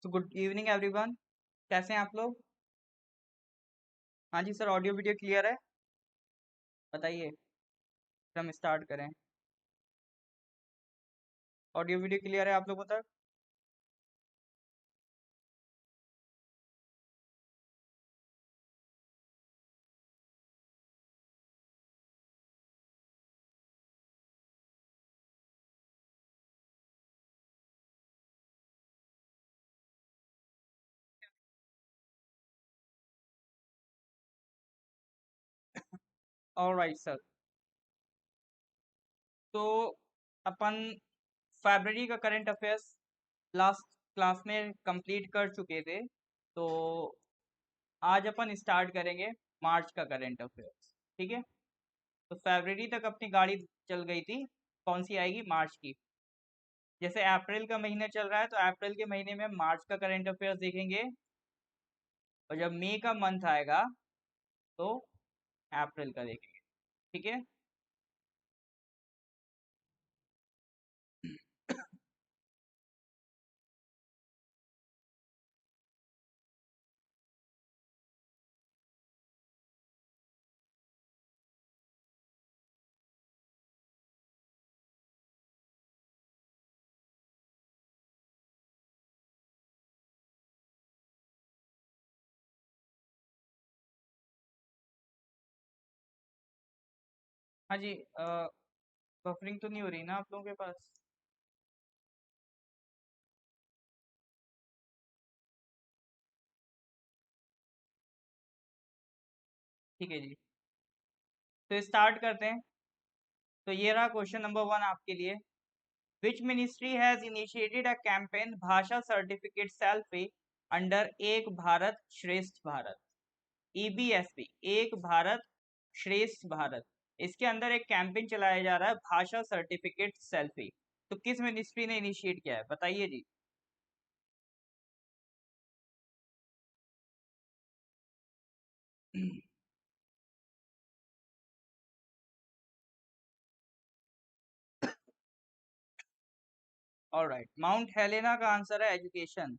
तो good evening everyone. कैसे हैं आप लोग? हाँ जी सर, ऑडियो वीडियो क्लियर है। बताइए, फिर हम स्टार्ट करें। ऑडियो वीडियो क्लियर है आप लोगों तक? Alright sir. तो अपन फरवरी का करंट अफेयर्स लास्ट क्लास में कंप्लीट कर चुके थे। तो आज अपन स्टार्ट करेंगे मार्च का करंट अफेयर्स। ठीक है। तो फरवरी तक अपनी गाड़ी चल गई थी, कौन सी आएगी? मार्च की। जैसे अप्रैल का महीना चल रहा है तो अप्रैल के महीने में मार्च का करंट अफेयर्स देखेंगे, और जब मई का मंथ आएगा तो अप्रैल का देखेंगे। ठीक है। हाँ जी। बफरिंग तो नहीं हो रही ना आप लोगों के पास? ठीक है जी। तो स्टार्ट करते हैं। तो ये रहा क्वेश्चन नंबर 1 आपके लिए। Which ministry has initiated a campaign भाषा सर्टिफिकेट सेल्फी अंडर एक भारत श्रेष्ठ भारत? EBSP, एक भारत श्रेष्ठ भारत। इसके अंदर एक कैंपेन चलाया जा रहा है भाषा सर्टिफिकेट सेल्फी। तो किस मिनिस्ट्री ने इनिशिएट किया है, बताइए जी। ऑलराइट, माउंट हेलेना का आंसर है एजुकेशन।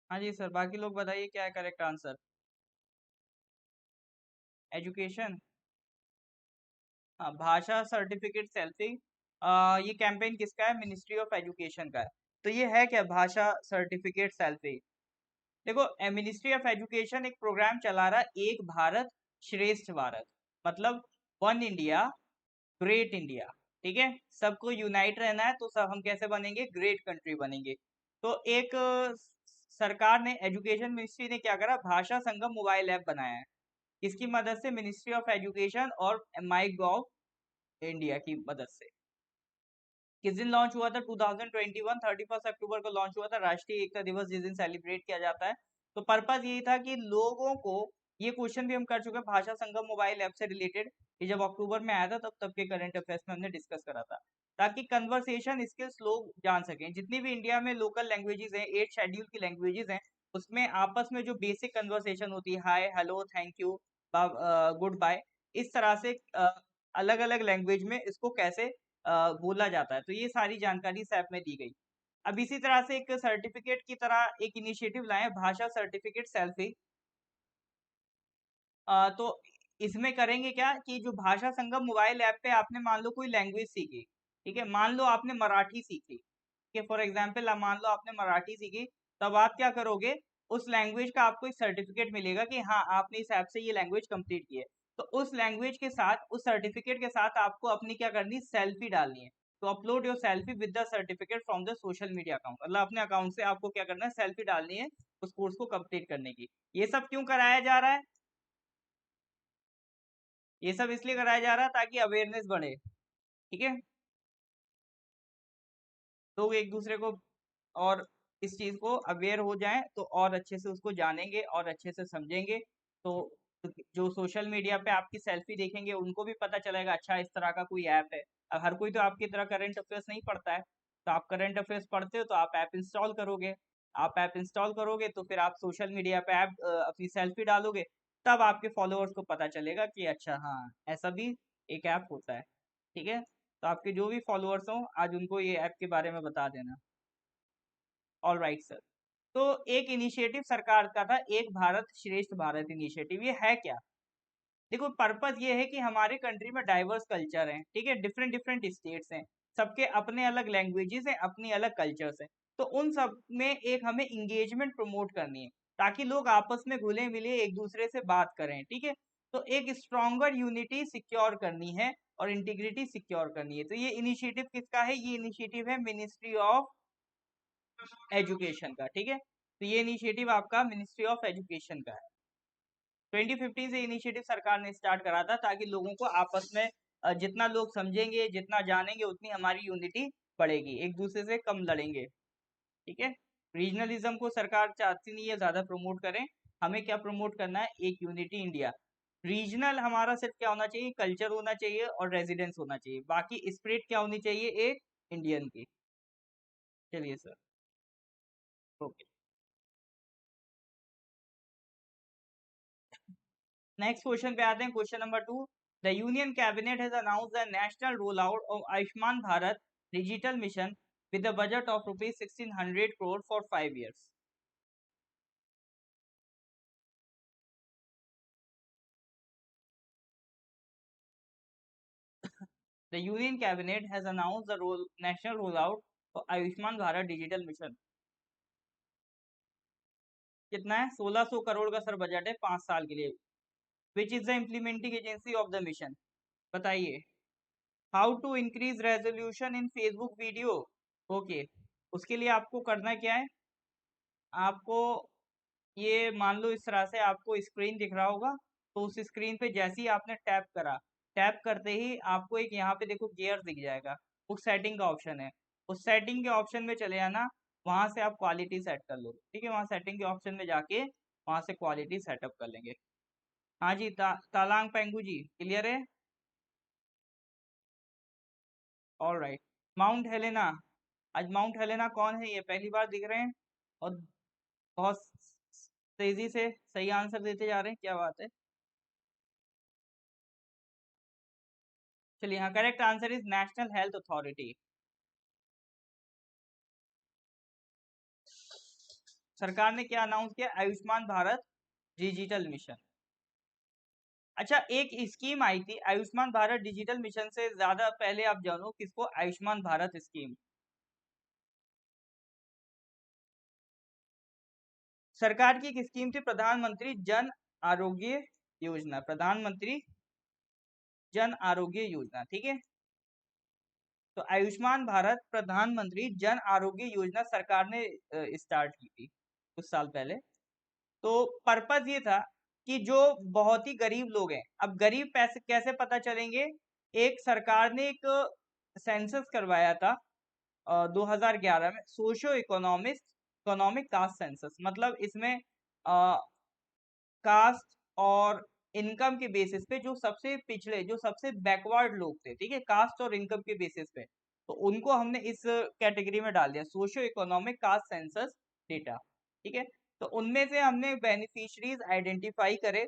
हाँ जी सर, बाकी लोग बताइए क्या है करेक्ट आंसर। एजुकेशन। हाँ, भाषा सर्टिफिकेट सेल्फी। ये कैंपेन किसका है? मिनिस्ट्री ऑफ एजुकेशन का है। तो ये है क्या भाषा सर्टिफिकेट सेल्फी? देखो, मिनिस्ट्री ऑफ एजुकेशन एक प्रोग्राम चला रहा है, एक भारत श्रेष्ठ भारत। मतलब वन इंडिया ग्रेट इंडिया। ठीक है, सबको यूनाइट रहना है तो सब हम कैसे बनेंगे? ग्रेट कंट्री बनेंगे। तो एक सरकार ने, एजुकेशन मिनिस्ट्री ने क्या करा? भाषा संगम मोबाइल ऐप बनाया है। इसकी मदद से मिनिस्ट्री ऑफ एजुकेशन और माई गॉव इंडिया की मदद से। किस दिन लॉन्च हुआ था? 2021 31 अक्टूबर को लॉन्च हुआ था, राष्ट्रीय एकता दिवस जिस दिन सेलिब्रेट किया जाता है। तो पर्पज यही था कि लोगों को, ये क्वेश्चन भी हम कर चुके हैं भाषा संगम मोबाइल ऐप से रिलेटेड, कि जब अक्टूबर में आया था तब के करंट अफेयर्स में हमने डिस्कस करा था, ताकि कन्वर्सेशन स्किल्स लोग जान सकें। जितनी भी इंडिया में लोकल लैंग्वेजेस हैं, 8 शेड्यूल की लैंग्वेजेस हैं, उसमें आपस में जो बेसिक कन्वर्सेशन होती है, hi hello thank you good bye, इस तरह से अलग अलग लैंग्वेज में इसको कैसे बोला जाता है, तो ये सारी जानकारी इस ऐप में दी गई। अब इसी तरह से एक सर्टिफिकेट की तरह एक इनिशिएटिव लाए, भाषा सर्टिफिकेट सेल्फी। तो इसमें करेंगे क्या कि जो भाषा संगम मोबाइल ऐप पे आपने मान लो कोई लैंग्वेज सीखी, ठीक है, मान लो आपने मराठी सीखी, ठीक है, फॉर एग्जाम्पल मान लो आपने मराठी सीखी, तब आप क्या करोगे? उस लैंग्वेज का आपको एक सर्टिफिकेट मिलेगा कि हाँ, आपने इस ऐप से ये लैंग्वेज कंप्लीट की है। तो उस लैंग्वेज के साथ, उस सर्टिफिकेट के साथ आपको अपनी क्या करनी? सेल्फी डालनी है। तो upload your selfie with the certificate from the social media account, मतलब अपने अकाउंट से आपको क्या करना है? सेल्फी डालनी है उस कोर्स को कंप्लीट करने की। ये सब क्यों कराया जा रहा है? ये सब इसलिए कराया जा रहा है ताकि अवेयरनेस बढ़े। ठीक है, लोग एक दूसरे को और इस चीज को अवेयर हो जाएं तो और अच्छे से उसको जानेंगे और अच्छे से समझेंगे। तो जो सोशल मीडिया पे आपकी सेल्फी देखेंगे उनको भी पता चलेगा, अच्छा इस तरह का कोई ऐप है। अब हर कोई तो आपकी तरह करंट अफेयर्स नहीं पढ़ता है, तो आप करंट अफेयर्स पढ़ते हो तो आप ऐप इंस्टॉल करोगे। आप ऐप इंस्टॉल करोगे तो फिर आप सोशल मीडिया पे ऐप अपनी सेल्फी डालोगे, तब आपके फॉलोअर्स को पता चलेगा कि अच्छा हाँ ऐसा भी एक ऐप होता है। ठीक है, तो आपके जो भी फॉलोअर्स हों आज उनको ये ऐप के बारे में बता देना। All right sir. तो एक इनिशिएटिव सरकार का था, एक भारत श्रेष्ठ भारत इनिशिएटिव, ये है क्या? देखो पर्पस ये है कि हमारे कंट्री में डाइवर्स कल्चर हैं, ठीक है, डिफरेंट डिफरेंट स्टेट्स हैं, सबके अपने अलग लैंग्वेजेस हैं, अपनी अलग कल्चर्स हैं, तो उन सब में एक हमें इंगेजमेंट प्रमोट करनी है ताकि लोग आपस में घुले मिले एक दूसरे से बात करें। ठीक है, तो एक स्ट्रॉन्गर यूनिटी सिक्योर करनी है और इंटीग्रिटी सिक्योर करनी है। तो ये इनिशिएटिव किसका है? ये इनिशिएटिव है मिनिस्ट्री ऑफ एजुकेशन का। ठीक है, तो ये इनिशिएटिव आपका मिनिस्ट्री ऑफ एजुकेशन का है। 2015 से इनिशिएटिव सरकार ने स्टार्ट करा था ताकि लोगों को आपस में जितना लोग समझेंगे जितना जानेंगे उतनी हमारी यूनिटी बढ़ेगी, एक दूसरे से कम लड़ेंगे। ठीक है, रीजनलिज्म को सरकार चाहती नहीं है ज्यादा प्रमोट करें, हमें क्या प्रमोट करना है? एक यूनिटी इंडिया। रीजनल हमारा सिर्फ क्या होना चाहिए? कल्चर होना चाहिए और रेजिडेंस होना चाहिए, बाकी स्पिरिट क्या होनी चाहिए? एक इंडियन की। चलिए सर, ओके। नेक्स्ट क्वेश्चन पे आते हैं, question number 2। The union cabinet has announced the national roll out of Ayushman Bharat digital mission with a budget of rupees 1600 crore for 5 years। The union cabinet has announced the roll national roll out of Ayushman Bharat digital mission. कितना है? 1600 करोड़ का sir budget है 5 साल के लिए। Which is the implementing agency of the mission? बताइए। How to increase resolution in Facebook video. Okay, उसके लिए आपको करना क्या है? आपको ये मान लो इस तरह से आपको स्क्रीन दिख रहा होगा, तो उस स्क्रीन पे जैसे ही आपने टैप करा, टैप करते ही आपको एक यहाँ पे देखो गियर दिख जाएगा, उस सेटिंग का ऑप्शन है, उस सेटिंग के ऑप्शन में चले जाना, वहां से आप क्वालिटी सेट कर लो। ठीक है, वहां सेटिंग के ऑप्शन में जाके वहां से क्वालिटी सेटअप कर लेंगे। हाँ जी, तालांग पेंगू जी क्लियर है? All right. माउंट हेलेना, आज माउंट हेलेना कौन है? ये पहली बार दिख रहे हैं और बहुत तेजी से सही आंसर देते जा रहे हैं, क्या बात है। चलिए, हाँ, correct answer is national health authority. सरकार ने क्या अनाउंस किया? Ayushman Bharat digital mission. अच्छा, एक स्कीम आई थी आयुष्मान भारत डिजिटल मिशन से ज्यादा पहले, आप जानो किसको? आयुष्मान भारत स्कीम। सरकार की एक स्कीम थी प्रधानमंत्री जन आरोग्य योजना, प्रधानमंत्री जन आरोग्य योजना। ठीक है, तो आयुष्मान भारत प्रधानमंत्री जन आरोग्य योजना सरकार ने स्टार्ट की थी कुछ साल पहले। तो पर्पज ये था कि जो बहुत ही गरीब लोग हैं, अब गरीब पैसे कैसे पता चलेंगे? एक सरकार ने एक सेंसस करवाया था 2011 में, सोशियो इकोनॉमिक कास्ट सेंसस, मतलब इसमें कास्ट और इनकम के बेसिस पे जो सबसे पिछड़े, जो सबसे बैकवर्ड लोग थे, ठीक है, कास्ट और इनकम के बेसिस पे, तो उनको हमने इस कैटेगरी में डाल दिया, socio economic caste census data. ठीक है, तो उनमें से हमने बेनिफिशरीज आइडेंटिफाई करे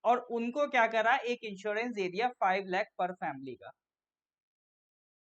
और उनको क्या करा? एक इंश्योरेंस दे दिया 5 लाख पर फैमिली का।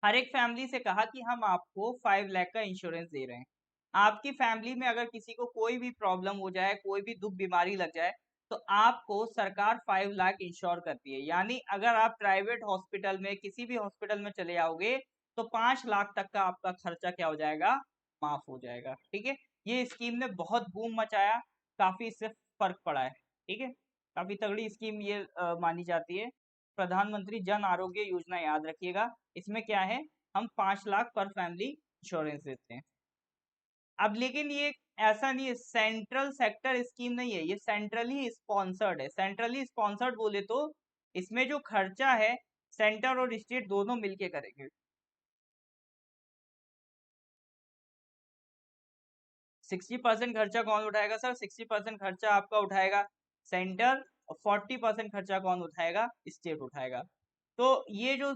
हर एक फैमिली से कहा कि हम आपको 5 लाख का इंश्योरेंस दे रहे हैं, आपकी फैमिली में अगर किसी को कोई भी प्रॉब्लम हो जाए, कोई भी दुख बीमारी लग जाए, तो आपको सरकार 5 लाख इंश्योर करती है। यानी अगर आप प्राइवेट हॉस्पिटल में, किसी भी हॉस्पिटल में चले जाओगे, तो 5 लाख तक का आपका खर्चा क्या हो जाएगा? माफ हो जाएगा। ठीक है, ये स्कीम ने बहुत बूम मचाया, काफी इससे फर्क पड़ा है। ठीक है, काफी तगड़ी स्कीम ये मानी जाती है। प्रधानमंत्री जन आरोग्य योजना याद रखिएगा, इसमें क्या है? हम 5 लाख पर फैमिली इंश्योरेंस देते हैं। अब लेकिन ये ऐसा नहीं है, सेंट्रल सेक्टर स्कीम नहीं है, ये सेंट्रली स्पॉन्सर्ड है। सेंट्रली स्पॉन्सर्ड बोले तो इसमें जो खर्चा है सेंटर और स्टेट दोनों मिलके करेंगे। 60% खर्चा कौन उठाएगा सर? 60% खर्चा आपका उठाएगा सेंटर और 40% खर्चा कौन उठाएगा? स्टेट उठाएगा। तो ये जो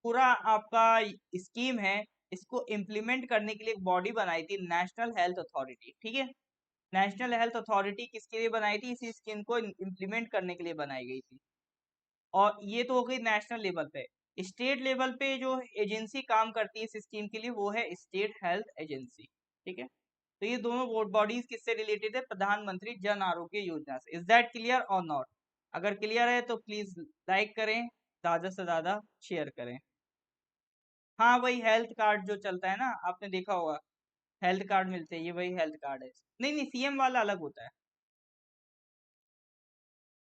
पूरा आपका स्कीम है, इसको इम्प्लीमेंट करने के लिए एक बॉडी बनाई थी, नेशनल हेल्थ अथॉरिटी। ठीक है, नेशनल हेल्थ अथॉरिटी किसके लिए बनाई थी? इसी स्कीम को इम्प्लीमेंट करने के लिए बनाई गई थी। और ये तो हो गई नेशनल लेवल पे। स्टेट लेवल पे जो एजेंसी काम करती है इस स्कीम के लिए, वो है स्टेट हेल्थ एजेंसी। ठीक है, तो ये दोनों बॉडीज किससे रिलेटेड है? प्रधानमंत्री जन आरोग्य योजना से। इज दैट क्लियर और नॉट? अगर क्लियर है तो प्लीज लाइक करें, ज्यादा से ज्यादा शेयर करें। हाँ, वही हेल्थ कार्ड जो चलता है ना, आपने देखा होगा, हेल्थ कार्ड मिलते हैं, ये वही हेल्थ कार्ड है। नहीं नहीं, सीएम वाला अलग होता है,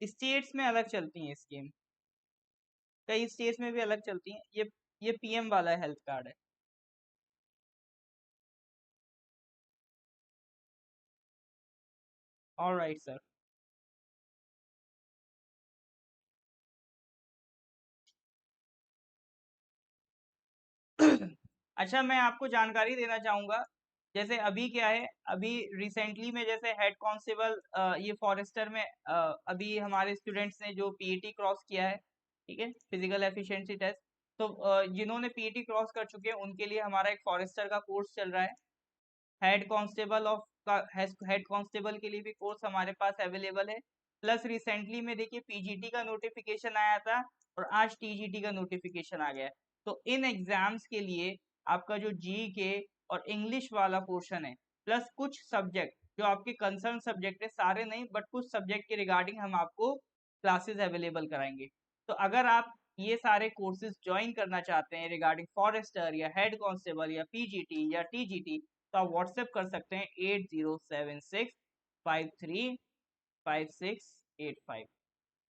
स्टेट्स में अलग चलती हैं स्कीम, कई स्टेट्स में भी अलग चलती हैं। ये पीएम वाला हेल्थ कार्ड है। Alright sir. अच्छा, मैं आपको जानकारी देना चाहूंगा, जैसे अभी क्या है, अभी रिसेंटली में जैसे हेड कांस्टेबल, ये फॉरेस्टर में, अभी हमारे स्टूडेंट्स ने जो पीईटी क्रॉस किया है, ठीक है, फिजिकल एफिशिएंसी टेस्ट, तो जिन्होंने पीईटी क्रॉस कर चुके हैं उनके लिए हमारा एक फॉरेस्टर का कोर्स चल रहा है। हेड कांस्टेबल ऑफ का हेड कांस्टेबल के लिए भी कोर्स हमारे पास अवेलेबल है। प्लस रिसेंटली में देखिए पीजीटी का नोटिफिकेशन आया था, और आज टीजीटी का नोटिफिकेशन आ गया है। तो इन एग्जाम्स के लिए आपका जो जी के और इंग्लिश वाला पोर्शन है, प्लस कुछ सब्जेक्ट जो आपके कंसर्न सब्जेक्ट है, सारे नहीं बट कुछ सब्जेक्ट के रिगार्डिंग हम आपको क्लासेस अवेलेबल कराएंगे। तो अगर आप ये सारे कोर्सेज ज्वाइन करना चाहते हैं रिगार्डिंग फॉरेस्टर या हेड कांस्टेबल या पीजीटी या टीजीटी, तो आप व्हाट्सएप कर सकते हैं 8076535685।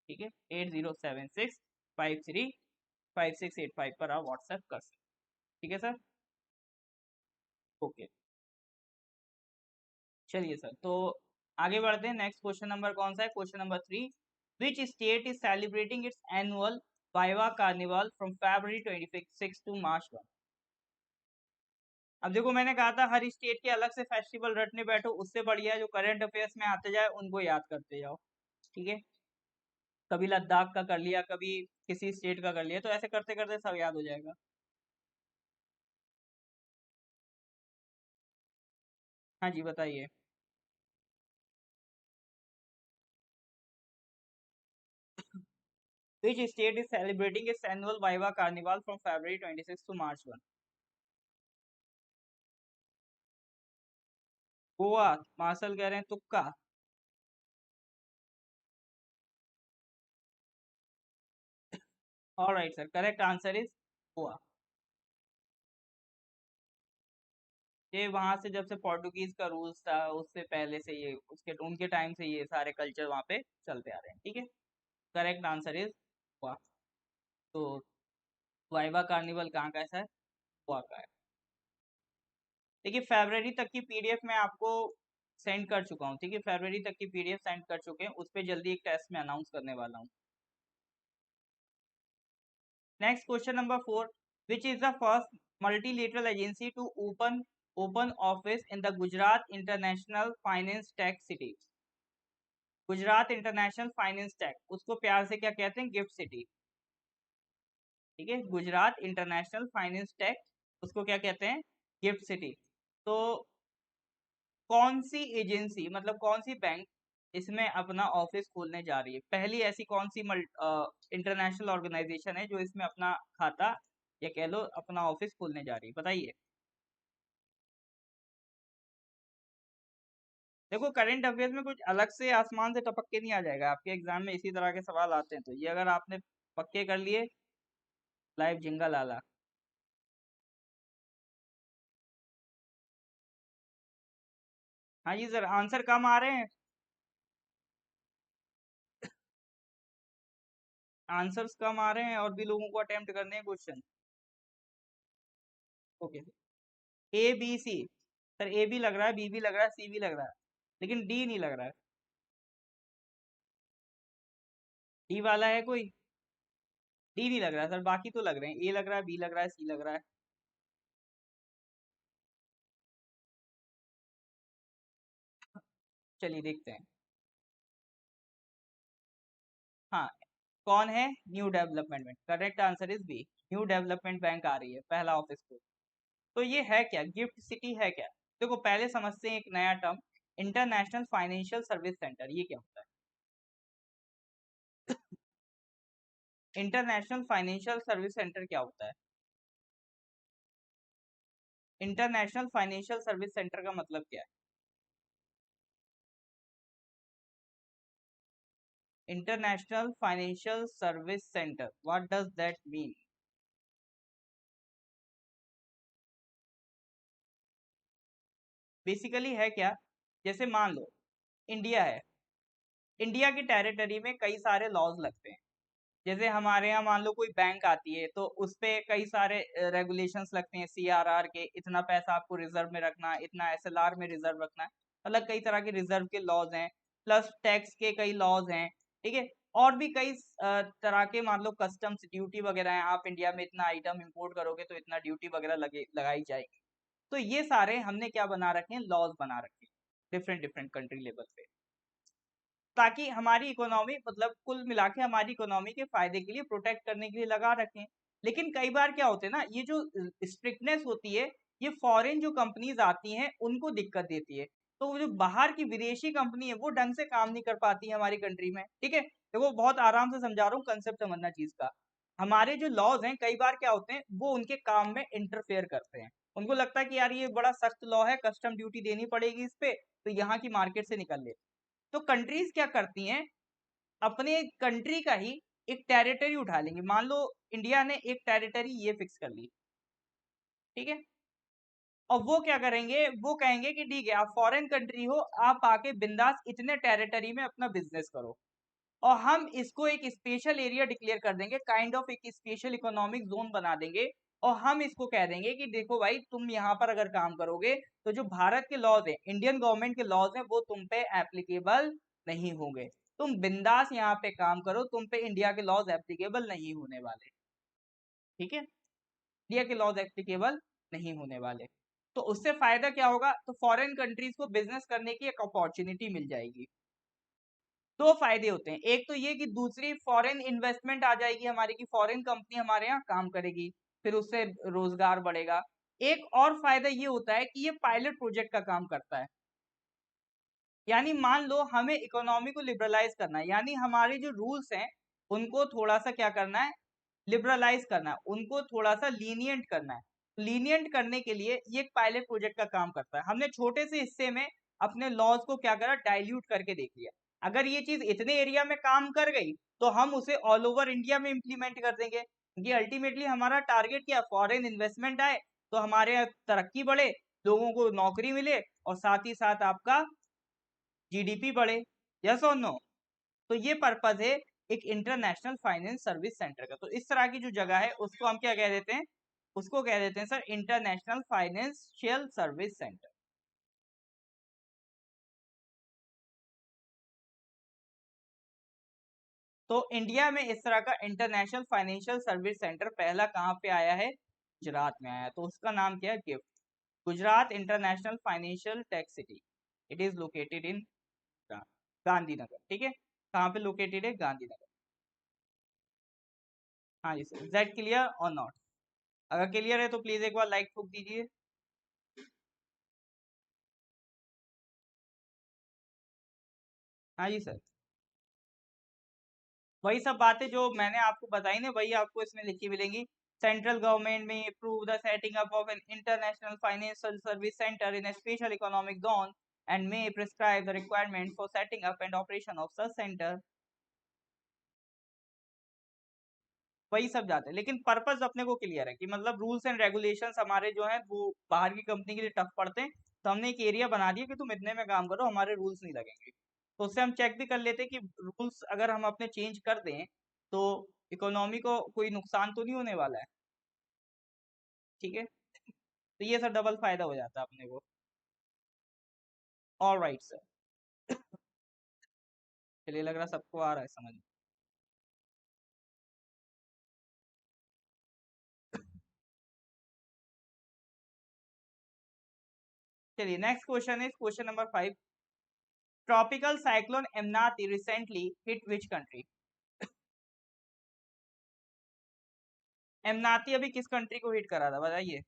ठीक है, 8076535685 पर आप व्हाट्सएप कर सकते हैं। ठीक है सर, ओके। चलिए सर, तो आगे बढ़ते हैं। नेक्स्ट क्वेश्चन नंबर कौन सा है? Question number 3। Which state is celebrating its annual viva carnival from February 26 to March 1? अब देखो, मैंने कहा था हर स्टेट के अलग से फेस्टिवल रटने बैठो, उससे बढ़िया जो करंट अफेयर्स में आते जाए उनको याद करते जाओ। ठीक है, कभी लद्दाख का कर लिया, कभी किसी स्टेट का कर लिया, तो ऐसे करते करते सब याद हो जाएगा। हाँ जी, बताइए। Which state is celebrating its annual viva carnival from February 26 to March 1? Goa. Marshal कह रहे हैं तुक्का। Alright sir, correct answer is Goa. ये वहां से जब से पोर्टुगीज का रूल्स था, उससे पहले से ये, उसके उनके टाइम से ये सारे कल्चर वहां पे चलते आ रहे हैं। ठीक है, करेक्ट आंसर इज गोवा। तो वाइवा कार्निवल कहाँ का है सर? गोवा का है। देखिए, फरवरी तक की पीडीएफ मैं आपको सेंड कर चुका हूँ। ठीक है, फरवरी तक की पीडीएफ सेंड कर चुके हैं, उस पर जल्दी एक टेस्ट में अनाउंस करने वाला हूँ। Next question number 4। Which is the first multilateral agency to open office in the Gujarat international finance tech city? Gujarat international finance tech, उसको प्यार से क्या कहते हैं? Gift city. ठीक है, गुजरात इंटरनेशनल फाइनेंस टेक, उसको क्या कहते हैं? Gift city. तो कौन सी एजेंसी, मतलब कौन सी बैंक इसमें अपना ऑफिस खोलने जा रही है? पहली ऐसी कौन सी इंटरनेशनल ऑर्गेनाइजेशन है जो इसमें अपना खाता, या कह लो अपना ऑफिस खोलने जा रही है? बताइए। देखो, करंट अफेयर्स में कुछ अलग से आसमान से टपक के नहीं आ जाएगा, आपके एग्जाम में इसी तरह के सवाल आते हैं, तो ये अगर आपने पक्के कर लिए, लाइव जिंगा लाला। हाँ जी सर, आंसर कम आ रहे हैं, आंसर्स कम आ रहे हैं और भी लोगों को अटेम्प्ट करने हैं question. Okay, A B C। Sir A भी लग रहा है, बी भी लग रहा है, सी भी लग रहा है, लेकिन डी नहीं लग रहा है। डी वाला है कोई? डी नहीं लग रहा है सर, बाकी तो लग रहे हैं, ए लग रहा है, बी लग रहा है, सी लग रहा है। चलिए देखते हैं। हाँ, कौन है? न्यू डेवलपमेंट में। Correct answer is B, new development bank आ रही है, पहला ऑफिस को। तो ये है क्या, गिफ्ट सिटी है क्या? देखो पहले समझते हैं एक नया term, international financial service centre, ये क्या होता है? इंटरनेशनल फाइनेंशियल सर्विस सेंटर क्या होता है? इंटरनेशनल फाइनेंशियल सर्विस सेंटर का मतलब क्या है? International financial service centre, what does that mean? Basically है क्या, जैसे मान लो इंडिया है, इंडिया की टेरिटरी में कई सारे लॉज लगते हैं। जैसे हमारे यहाँ मान लो कोई बैंक आती है तो उस पे कई सारे रेगुलेशंस लगते हैं, सीआरआर के, इतना पैसा आपको रिजर्व में रखना, इतना एसएलआर में रिजर्व रखना, मतलब कई तरह के रिजर्व के लॉज हैं, प्लस टैक्स के कई लॉज हैं, ठीक है। और भी कई तरह के, मान लो कस्टम्स ड्यूटी वगैरह है, आप इंडिया में इतना आइटम इंपोर्ट करोगे तो इतना ड्यूटी वगैरह लगे लगाई जाएगी। तो ये सारे हमने क्या बना रखे हैं, लॉज बना रखे हैं डिफरेंट डिफरेंट कंट्री लेवल पे, ताकि हमारी इकोनॉमी, मतलब कुल मिला के हमारी इकोनॉमी के फायदे के लिए, प्रोटेक्ट करने के लिए लगा रखें। लेकिन कई बार क्या होते हैं ना, ये जो स्ट्रिक्टनेस होती है, ये फॉरेन जो कंपनीज आती हैं उनको दिक्कत देती है। तो वो जो बाहर की विदेशी कंपनी है वो ढंग से काम नहीं कर पाती है हमारी कंट्री में, ठीक है। देखो बहुत आराम से समझा रहा हूँ, कंसेप्ट समझना चीज का। हमारे जो लॉज हैं कई बार क्या होते हैं, वो उनके काम में इंटरफेयर करते हैं। उनको लगता है कि यार ये बड़ा सख्त लॉ है, कस्टम ड्यूटी देनी पड़ेगी इस पे, तो यहाँ की मार्केट से निकल ले। तो कंट्रीज क्या करती हैं, अपने कंट्री का ही एक टेरिटरी उठा लेंगे। मान लो इंडिया ने एक टेरिटरी ये फिक्स कर ली, ठीक है। और वो क्या करेंगे, वो कहेंगे कि ठीक है आप फॉरेन कंट्री हो, आप आके बिंदास इतने टेरिटरी में अपना बिजनेस करो, और हम इसको एक स्पेशल एरिया डिक्लेयर कर देंगे, काइंड ऑफ एक स्पेशल इकोनॉमिक जोन बना देंगे। और हम इसको कह देंगे कि देखो भाई, तुम यहाँ पर अगर काम करोगे तो जो भारत के लॉज है, इंडियन गवर्नमेंट के लॉज है, वो तुम पे एप्लीकेबल नहीं होंगे। तुम बिंदास यहाँ पे काम करो, तुम पे इंडिया के लॉज एप्लीकेबल नहीं होने वाले, ठीक है। इंडिया के लॉज एप्लीकेबल नहीं होने वाले। तो उससे फायदा क्या होगा, तो फॉरेन कंट्रीज को बिजनेस करने की एक अपॉर्चुनिटी मिल जाएगी। दो फायदे होते हैं, एक तो ये कि दूसरी फॉरेन इन्वेस्टमेंट आ जाएगी हमारी, की फॉरेन कंपनी हमारे यहाँ काम करेगी, फिर उससे रोजगार बढ़ेगा। एक और फायदा ये होता है कि ये पायलट प्रोजेक्ट का काम करता है। यानी मान लो हमें इकोनॉमी को लिबरलाइज करना है, यानी हमारे जो रूल्स हैं उनको थोड़ा सा क्या करना है, लिबरलाइज करना है, उनको थोड़ा सा लीनियंट करना है। लीनियंट करने के लिए ये एक पायलट प्रोजेक्ट का काम करता है। हमने छोटे से हिस्से में अपने लॉज को क्या करा, डाइल्यूट करके देख लिया। अगर ये चीज इतने एरिया में काम कर गई तो हम उसे ऑल ओवर इंडिया में इम्प्लीमेंट कर देंगे, क्योंकि अल्टीमेटली हमारा टारगेट क्या, फॉरेन इन्वेस्टमेंट आए तो हमारे यहाँ तरक्की बढ़े, लोगों को नौकरी मिले, और साथ ही साथ आपका जीडीपी बढ़े। यस और नो? तो ये पर्पज है एक इंटरनेशनल फाइनेंस सर्विस सेंटर का। तो इस तरह की जो जगह है उसको हम क्या कह देते हैं, उसको कह देते हैं sir international financial service centre. तो इंडिया में इस तरह का इंटरनेशनल फाइनेंशियल सर्विस सेंटर पहला कहाँ पे आया है, गुजरात में आया है। तो उसका नाम क्या है, gift, Gujarat international financial tech city. It is located in Gandhinagar, ठीक है। कहाँ पे लोकेटेड है, गांधीनगर। हाँ जी सर, दैट क्लियर और नॉट? अगर क्लियर है तो प्लीज एक बार लाइक ठोक दीजिए। हाँ जी सर, वही सब बातें जो मैंने आपको बताई ना, वही आपको इसमें लिखी मिलेंगी। सेंट्रल गवर्नमेंट में approve the setting up of an international financial service centre in A special economic zone and may prescribe the requirement for setting up and operation of such centre. वही सब जाते हैं, लेकिन पर्पस अपने को clear है कि मतलब रूल्स एंड रेगुलेशंस हमारे जो हैं वो बाहर की कंपनी के लिए टफ पड़ते हैं। तो हमने एक एरिया बना दिया कि तुम इतने में काम करो, हमारे रूल्स नहीं लगेंगे। तो उससे हम चेक भी कर लेते हैं कि रूल्स अगर हम अपने चेंज कर दें तो इकोनॉमी को कोई नुकसान तो नहीं होने वाला है, ठीक है। तो ये सब डबल फायदा हो जाता है अपने को। ऑल राइट सर, चलिए लग रहा सबको आ रहा है समझ। चलिए next question is question number 5। Tropical cyclone Emnati recently hit which country? Emnati अभी किस कंट्री को हिट करा था बताइए?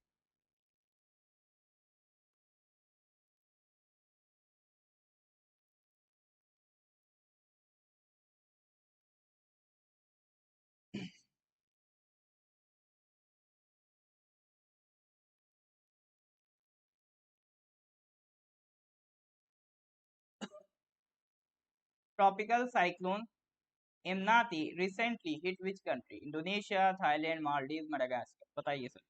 Tropical cyclone Emnati recently hit which country? Indonesia, Thailand, Maldives, Madagascar. बताइए सर।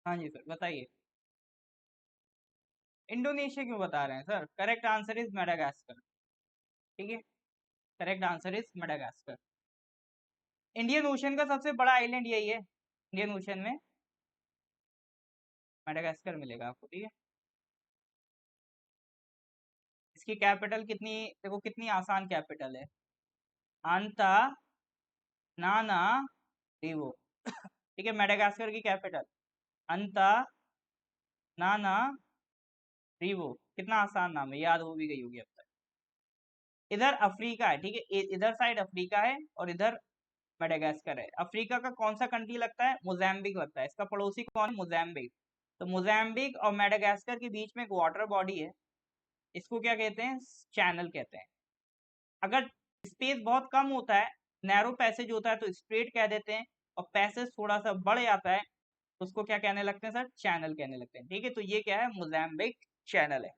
हाँ जी सर बताइए। इंडोनेशिया क्यों बता रहे हैं sir? Correct answer is Madagascar. ठीक है, correct answer is Madagascar. Indian Ocean का सबसे बड़ा आइलैंड यही है, इंडियन ओशन में मेडागास्कर मिलेगा आपको। ठीक है, इसकी कैपिटल कितनी, देखो कितनी आसान कैपिटल है, अंता नाना रीवो। ठीक है, मेडागास्कर की कैपिटल अंता नाना रीवो। कितना आसान नाम है, याद हो भी गई होगी अब तक। इधर अफ्रीका है, ठीक है, इधर साइड अफ्रीका है और इधर मेडागास्कर है। अफ्रीका का कौन सा कंट्री लगता है? मोजाम्बिक लगता है। इसका पड़ोसी कौन है? मोजाम्बिक। तो मोजाम्बिक और मेडागास्कर के बीच में एक वाटर बॉडी है, इसको क्या कहते हैं? चैनल कहते हैं। अगर स्पेस बहुत कम होता है, नैरो पैसेज होता है, तो स्ट्रेट कह देते हैं, और पैसेज थोड़ा सा बढ़ जाता है तो उसको क्या कहने लगते हैं सर? चैनल कहने लगते हैं। ठीक है, तो ये क्या है? मोजाम्बिक चैनल है।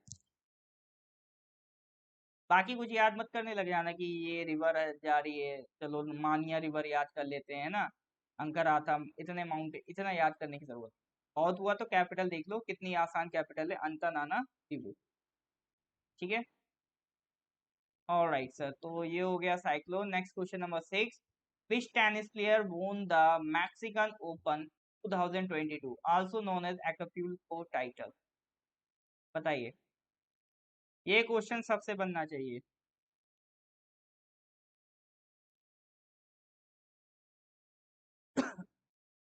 बाकी कुछ याद मत करने लग जाना कि ये रिवर जा रही है, चलो मानिया रिवर याद कर लेते हैं ना, अंकराथम, इतने माउंट, इतना याद करने की जरूरत बहुत हुआ तो कैपिटल देख लो, कितनी आसान कैपिटल है, अंतनाना टीबू। ठीक है, ऑलराइट सर, तो ये हो गया cyclone. Next question number 6, which tennis player won the Mexican Open 2022 also known as Acapulco title? बताइए, ये क्वेश्चन सबसे बनना चाहिए।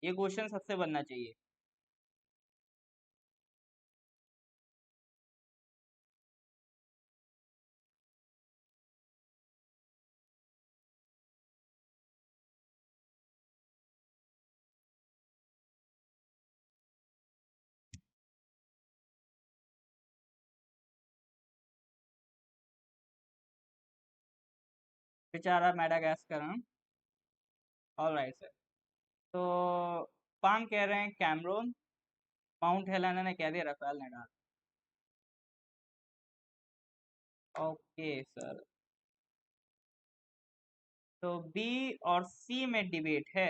ये क्वेश्चन सबसे बनना चाहिए। बेचारा मेडागास्कर, हाँ। ऑलराइट सर, तो पाम कह रहे हैं कैमरून, माउंट हेलेना ने कह दिया राफेल नडाल। ओके सर, तो बी और सी में डिबेट है।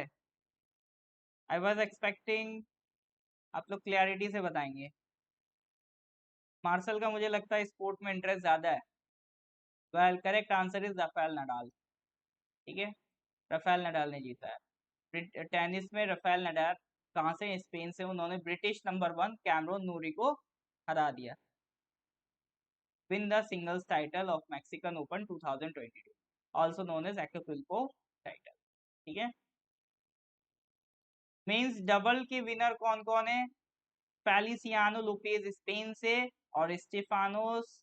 आई वॉज एक्सपेक्टिंग आप लोग क्लैरिटी से बताएंगे। मार्शल का मुझे लगता है स्पोर्ट में इंटरेस्ट ज्यादा है। Well, correct answer is Rafael Nadal. ठीक है, राफेल नडाल ने जीता है। टेनिस में राफेल नडाल कहाँ से? स्पेन से। उन्होंने ब्रिटिश नंबर 1 कैमरून नूरी को हरा दिया। Win the singles title of Mexican Open 2022 also known as Acapulco title। ठीक है। मेंस डबल के विनर कौन कौन है? फेलिसियानो लोपेज स्पेन से और स्टेफानोस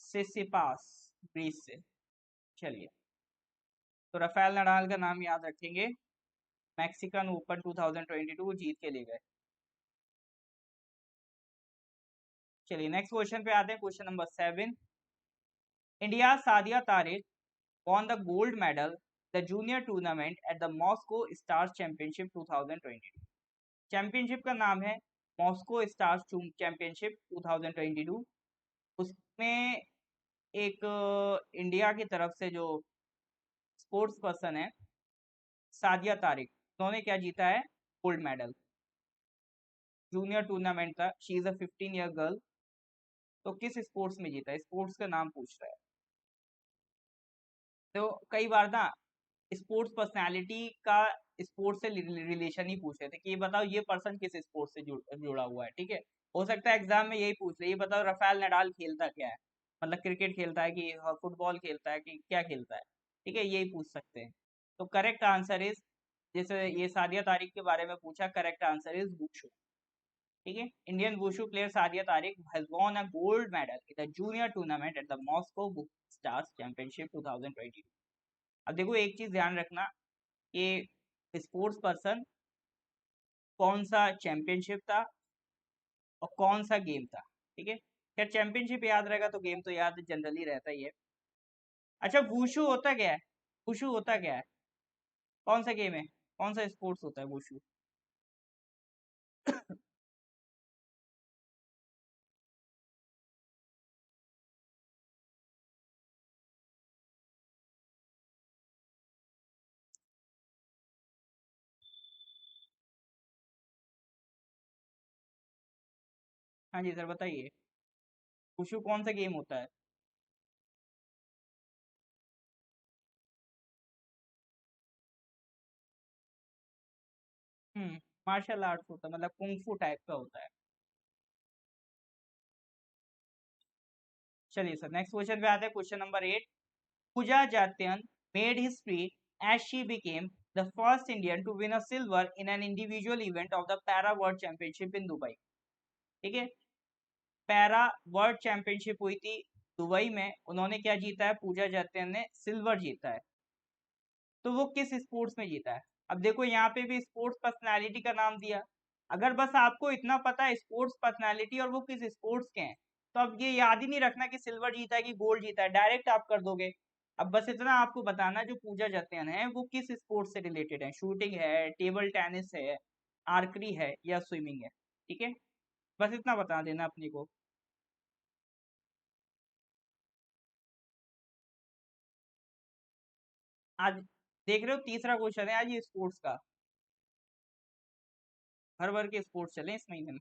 सिसिपास ग्रीस से। चलिए, तो राफेल नडाल का नाम याद रखेंगे, मैक्सिकन ओपन 2022 जीत के लिए गए। चलिए नेक्स्ट क्वेश्चन पे आते हैं, question number 7। India Sadia Tariq won the gold medal the junior tournament at the Moscow Stars Championship 2022। Championship का नाम है मॉस्को स्टार्स चैंपियनशिप 2022। उसमें एक इंडिया की तरफ से जो स्पोर्ट्स पर्सन है सादिया तारिक, उन्होंने क्या जीता है? Gold medal. जूनियर टूर्नामेंट था, she is a 15 year girl. तो किस स्पोर्ट्स में जीता है? स्पोर्ट्स का नाम पूछ रहा है। तो कई बार ना स्पोर्ट्स पर्सनालिटी का स्पोर्ट्स से रिलेशन ही पूछ रहे थे कि ये बताओ ये पर्सन किस स्पोर्ट्स से जुड़ा हुआ है। ठीक है, हो सकता है एग्जाम में यही पूछ ले, ये बताओ राफेल नडाल खेलता क्या है, मतलब क्रिकेट खेलता है कि फुटबॉल खेलता है कि क्या खेलता है। ठीक है, यही पूछ सकते हैं। तो करेक्ट आंसर इज, जैसे ये सादिया तारिक के बारे में पूछा, करेक्ट आंसर इज वुशु। ठीक है, Indian wushu player Sadia Tariq has won a gold medal in the junior tournament at the Moscow stars championship 2022। अब देखो एक चीज ध्यान रखना कि स्पोर्ट्स पर्सन कौन सा चैंपियनशिप था और कौन सा गेम था। ठीक है, खैर चैंपियनशिप याद रहेगा तो गेम तो याद जनरली रहता ही है। अच्छा, वुशु होता क्या है? वुशु होता क्या है? कौन सा गेम है? कौन सा स्पोर्ट्स होता है वुशु? हाँ जी सर बताइए, वुशु कौन सा गेम होता है? मार्शल आर्ट्स होता है, मतलब कुंफू टाइप का होता है। चलिए सर नेक्स्ट क्वेश्चन पे आते हैं, question number 8। Pooja Jatyan made history as she became the first Indian to win a silver in an individual event of the Para World Championship in Dubai। ठीक है, पैरा वर्ल्ड चैंपियनशिप हुई थी Dubai में, उन्होंने क्या जीता है? पूजा जात्यन ने सिल्वर जीता है। तो वो किस स्पोर्ट्स में जीता है? अब देखो यहाँ पे भी स्पोर्ट्स पर्सनालिटी का नाम दिया। अगर बस आपको इतना पता है स्पोर्ट्स पर्सनालिटी और वो किस स्पोर्ट्स के हैं, तो अब ये याद ही नहीं रखना कि सिल्वर जीता है कि गोल्ड जीता है, डायरेक्ट आप कर दोगे। अब बस इतना आपको बताना जो पूजा जात्यन है वो किस स्पोर्ट्स से रिलेटेड है, शूटिंग है, टेबल टेनिस है, आर्करी है या स्विमिंग है। ठीक है, बस इतना बता देना अपने को। आज देख रहे हो तीसरा क्वेश्चन है आज ये स्पोर्ट्स का, हर वर्ग के स्पोर्ट्स चले इस महीने में।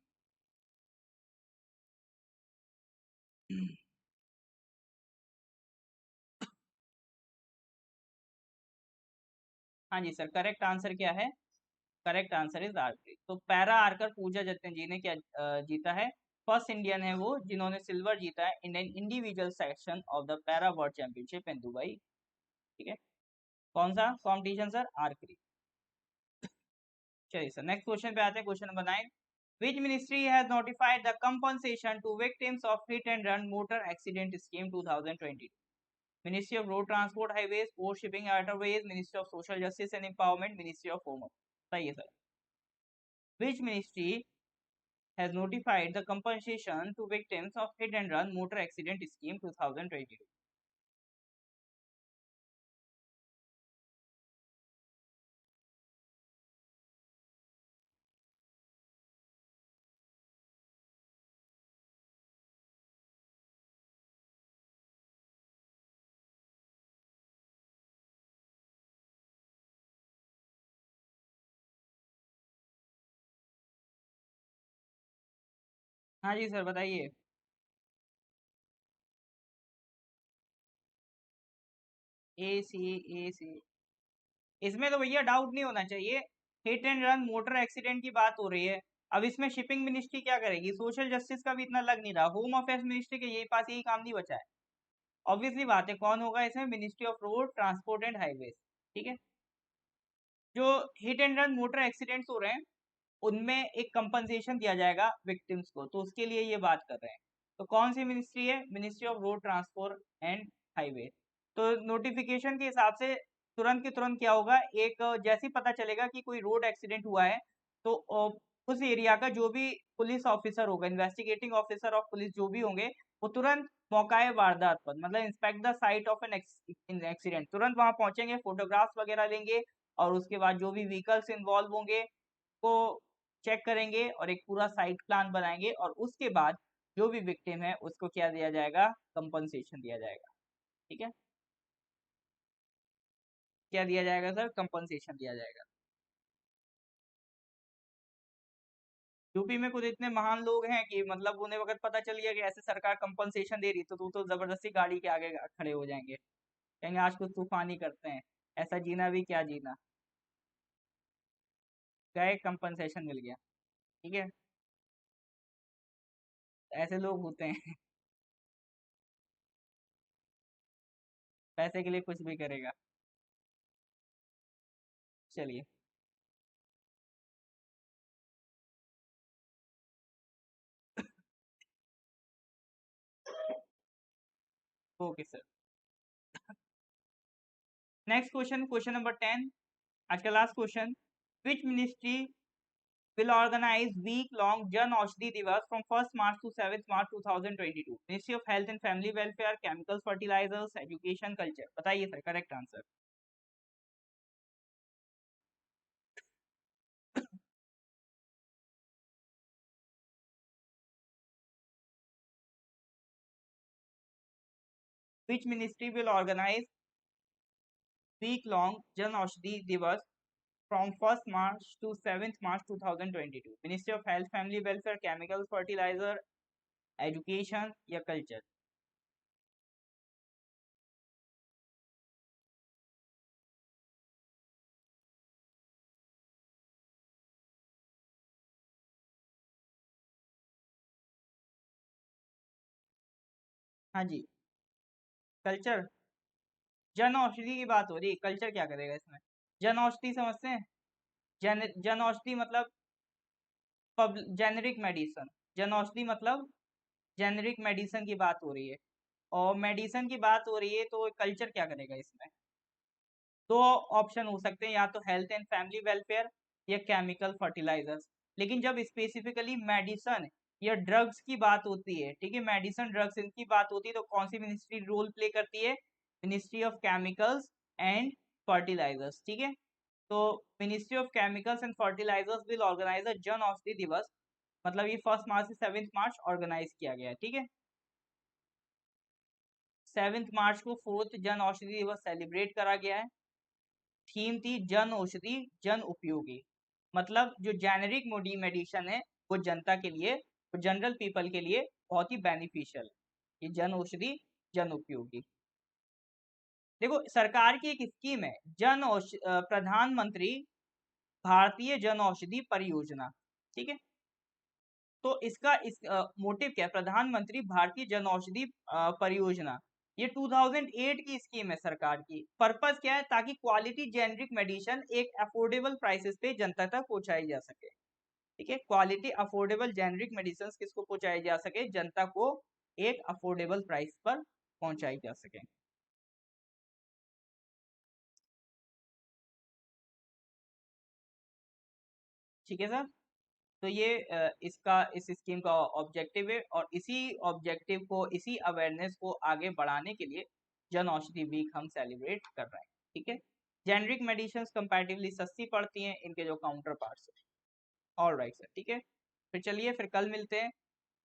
हाँ जी सर, करेक्ट आंसर क्या है? Correct answer is archery. तो पैरा आर्कर पूजा जतिन जी ने क्या जीता है? फर्स्ट इंडियन है वो जिन्होंने सिल्वर जीता है in an individual section of the para world championship in Dubai. ठीक है, कौन सा कॉम्पिटिशन सर? आर्करी। चलिए सर नेक्स्ट क्वेश्चन पे आते हैं, question number 9। Which ministry has notified the compensation to victims of hit and run motor accident scheme 2022? Ministry of Road Transport, Highways, Post Shipping, Waterways, Ministry of Social Justice and Empowerment, Ministry of Home Affairs। सही है sir. Which ministry has notified the compensation to victims of hit and run motor accident scheme 2022? हाँ जी sir बताइए। ए सी, ए सी, इसमें तो भैया doubt नहीं होना चाहिए। Hit and run motor accident की बात हो रही है। अब इसमें शिपिंग मिनिस्ट्री क्या करेगी? सोशल जस्टिस का भी इतना लग नहीं रहा, होम अफेयर्स मिनिस्ट्री के यही पास यही काम नहीं बचा है। ऑब्वियसली बात है कौन होगा इसमें? Ministry of road transport and highways. ठीक है, जो hit and run motor accidents हो रहे हैं उनमें एक कंपनसेशन दिया जाएगा विक्टिम्स को, तो उसके लिए ये बात कर रहे हैं। तो कौन सी मिनिस्ट्री है? Ministry of road transport and highway. तो नोटिफिकेशन के हिसाब से तुरंत के तुरंत क्या होगा, एक जैसे ही पता चलेगा कि कोई रोड एक्सीडेंट हुआ है तो उस एरिया का जो भी पुलिस ऑफिसर होगा, इन्वेस्टिगेटिंग ऑफिसर ऑफ पुलिस जो भी होंगे, वो तुरंत मौकाए वारदात पर, मतलब inspect the site of an accident, तुरंत वहां पहुंचेंगे, फोटोग्राफ्स वगैरह लेंगे और उसके बाद जो भी व्हीकल्स इन्वॉल्व होंगे को चेक करेंगे और एक पूरा साइट प्लान बनाएंगे और उसके बाद जो भी विक्टिम है उसको क्या दिया जाएगा? कंपनसेशन दिया जाएगा। ठीक है, क्या दिया जाएगा सर? कंपनसेशन दिया जाएगा। यूपी में कुछ इतने महान लोग हैं कि मतलब उन्हें अगर पता चल गया कि ऐसे सरकार कंपनसेशन दे रही तो तू तो जबरदस्ती गाड़ी के आगे खड़े हो जाएंगे, कहेंगे आज कुछ तूफानी करते हैं, ऐसा जीना भी क्या जीना, गए कंपनसेशन मिल गया। ठीक है, ऐसे लोग होते हैं। पैसे के लिए कुछ भी करेगा। चलिए, okay sir. Next question, question number 10, आज का last question. Which ministry will organize week-long Jan Aushadhi Divas from 1st March to 7th March 2022? Ministry of Health and Family Welfare, Chemicals, Fertilizers, Education, Culture. बताइए sir, correct answer. Which ministry will organize week-long Jan Aushadhi Divas from 1st March to 7th March 2022? Ministry of Health, Family Welfare, Chemicals, Fertilizer, Education या Culture? हाँ जी, culture. Jan Aushadhi की बात हो रही है, culture क्या करेगा इसमें? जन औषधि समझते हैं? जन औषधि मतलब जेनरिक मेडिसन। जन औषधि मतलब जेनरिक मेडिसन की बात हो रही है, और मेडिसन की बात हो रही है तो कल्चर क्या करेगा इसमें? दो ऑप्शन हो सकते हैं, या तो हेल्थ एंड फैमिली वेलफेयर या केमिकल फर्टिलाइजर्स। लेकिन जब स्पेसिफिकली मेडिसन या ड्रग्स की बात होती है, ठीक है, मेडिसन ड्रग्स इनकी बात होती है, तो कौन सी मिनिस्ट्री रोल प्ले करती है? Ministry of Chemicals and Fertilizers. ठीक है, तो Ministry of Chemicals and Fertilizers will organise a Jan Aushadhi दिवस, मतलब ये 1st मार्च से 7th मार्च ऑर्गेनाइज किया गया है। ठीक है, 7th मार्च को 4th जन औषधि दिवस सेलिब्रेट करा गया है। थीम थी जन औषधि जन उपयोगी, मतलब जो जेनेरिक मोडी मेडिसिन है वो जनता के लिए, वो जनरल पीपल के लिए बहुत ही बेनिफिशियल। ये जन औषधि जन उपयोगी। देखो, सरकार की एक स्कीम है प्रधानमंत्री भारतीय जन औषधि परियोजना। ठीक है, तो इसका मोटिव क्या है? प्रधानमंत्री भारतीय जन औषधि परियोजना, ये 2008 की स्कीम है सरकार की। पर्पस क्या है? ताकि क्वालिटी जेनरिक मेडिसिन एक अफोर्डेबल प्राइसेस पे जनता तक पहुंचाई जा सके। ठीक है, क्वालिटी अफोर्डेबल जेनरिक मेडिसिन किसको पहुंचाई जा सके? जनता को एक अफोर्डेबल प्राइस पर पहुंचाई जा सके। ठीक है सर, तो ये इसका इस स्कीम का ऑब्जेक्टिव है, और इसी ऑब्जेक्टिव को, इसी अवेयरनेस को आगे बढ़ाने के लिए जन औषधि वीक हम सेलिब्रेट कर रहे हैं। ठीक है, जेनरिक मेडिसिन कंपैरेटिवली सस्ती पड़ती हैं इनके जो काउंटर पार्ट्स है। ऑल राइट सर, ठीक है, फिर चलिए, फिर कल मिलते हैं।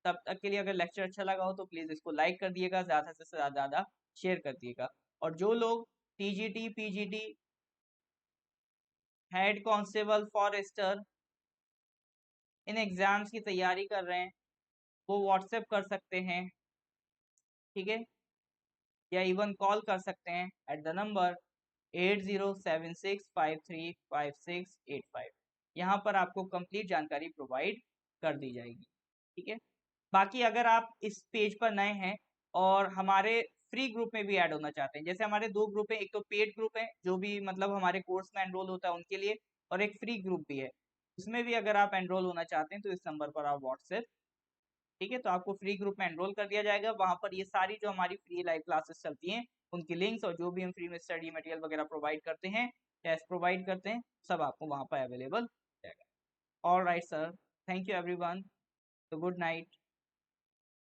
तब तक के लिए अगर लेक्चर अच्छा लगा हो तो प्लीज़ इसको लाइक कर दिएगा, ज़्यादा से ज़्यादा शेयर कर दिएगा। और जो लोग TGT, PGT, head constable, forester इन एग्जाम्स की तैयारी कर रहे हैं वो व्हाट्सएप कर सकते हैं। ठीक है, या इवन कॉल कर सकते हैं एट द नंबर 8076535685। यहाँ पर आपको कंप्लीट जानकारी प्रोवाइड कर दी जाएगी। ठीक है, बाकी अगर आप इस पेज पर नए हैं और हमारे फ्री ग्रुप में भी ऐड होना चाहते हैं, जैसे हमारे दो ग्रुप हैं, एक तो पेड ग्रुप है जो भी मतलब हमारे कोर्स में एनरोल होता है उनके लिए, और एक फ्री ग्रुप भी है, उसमें भी अगर आप एनरोल होना चाहते हैं तो इस नंबर पर आप व्हाट्सएप, ठीक है, तो आपको फ्री ग्रुप में एनरोल कर दिया जाएगा। वहां पर ये सारी जो हमारी फ्री लाइव क्लासेस चलती हैं उनकी लिंक्स और जो भी हम फ्री में स्टडी मटेरियल वगैरह प्रोवाइड करते हैं, टेस्ट प्रोवाइड करते हैं, सब आपको वहां पर अवेलेबल रहेगा। All right sir, thank you everyone, तो गुड नाइट।